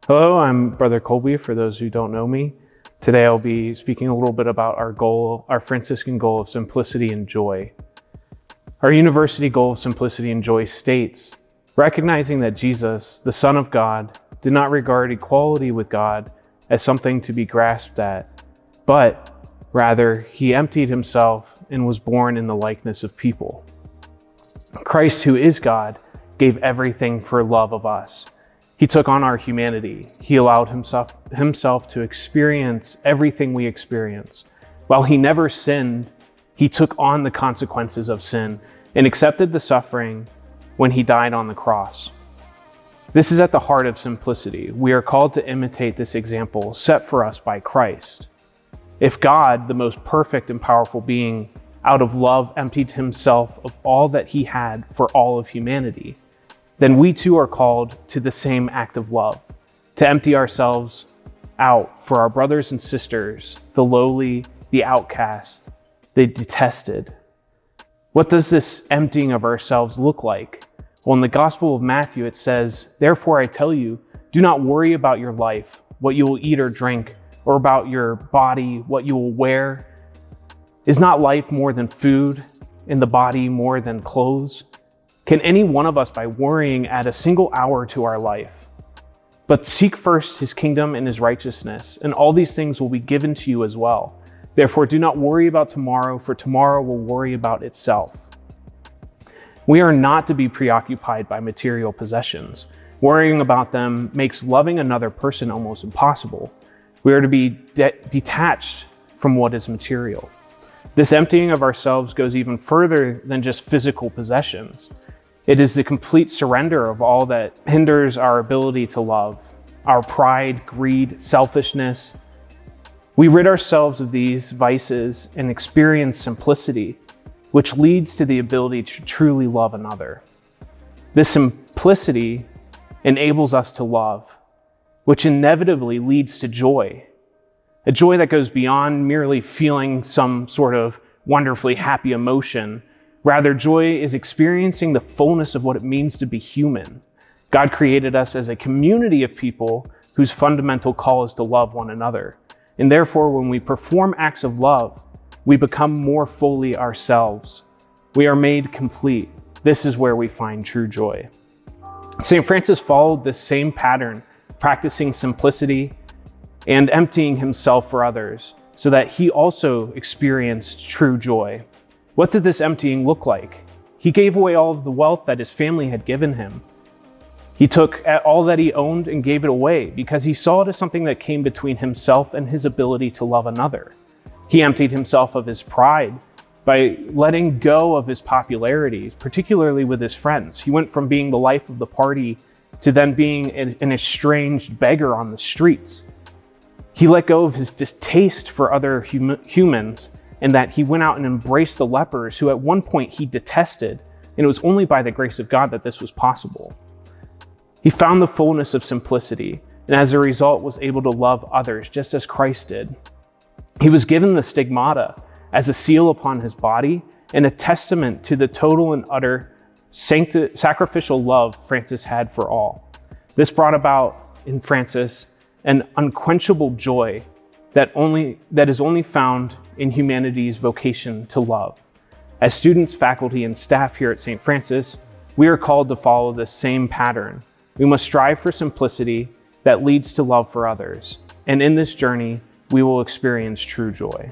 Hello, I'm Brother Kolbe, for those who don't know me. Today I'll be speaking a little bit about our Franciscan goal of simplicity and joy. Our university goal of simplicity and joy states, recognizing that Jesus, the Son of God, did not regard equality with God as something to be grasped at, but rather he emptied himself and was born in the likeness of people. Christ, who is God, gave everything for love of us. He took on our humanity. He allowed himself to experience everything we experience. While he never sinned, he took on the consequences of sin and accepted the suffering when he died on the cross. This is at the heart of simplicity. We are called to imitate this example set for us by Christ. If God, the most perfect and powerful being, out of love emptied himself of all that he had for all of humanity, then we too are called to the same act of love, to empty ourselves out for our brothers and sisters, the lowly, the outcast, the detested. What does this emptying of ourselves look like? Well, in the Gospel of Matthew, it says, "Therefore I tell you, do not worry about your life, what you will eat or drink, or about your body, what you will wear. Is not life more than food, and the body more than clothes? Can any one of us, by worrying, add a single hour to our life? But seek first his kingdom and his righteousness, and all these things will be given to you as well. Therefore, do not worry about tomorrow, for tomorrow will worry about itself." We are not to be preoccupied by material possessions. Worrying about them makes loving another person almost impossible. We are to be detached from what is material. This emptying of ourselves goes even further than just physical possessions. It is the complete surrender of all that hinders our ability to love, our pride, greed, selfishness. We rid ourselves of these vices and experience simplicity, which leads to the ability to truly love another. This simplicity enables us to love, which inevitably leads to joy, a joy that goes beyond merely feeling some sort of wonderfully happy emotion. Rather, joy is experiencing the fullness of what it means to be human. God created us as a community of people whose fundamental call is to love one another. And therefore, when we perform acts of love, we become more fully ourselves. We are made complete. This is where we find true joy. St. Francis followed this same pattern, practicing simplicity and emptying himself for others, so that he also experienced true joy. What did this emptying look like? He gave away all of the wealth that his family had given him. He took all that he owned and gave it away because he saw it as something that came between himself and his ability to love another. He emptied himself of his pride by letting go of his popularity, particularly with his friends. He went from being the life of the party to then being an estranged beggar on the streets. He let go of his distaste for other humans, and that he went out and embraced the lepers who at one point he detested, and it was only by the grace of God that this was possible. He found the fullness of simplicity, and as a result was able to love others just as Christ did. He was given the stigmata as a seal upon his body and a testament to the total and utter sacrificial love Francis had for all. This brought about in Francis an unquenchable joy that is only found in humanity's vocation to love. As students, faculty, and staff here at St. Francis, we are called to follow this same pattern. We must strive for simplicity that leads to love for others, and in this journey, we will experience true joy.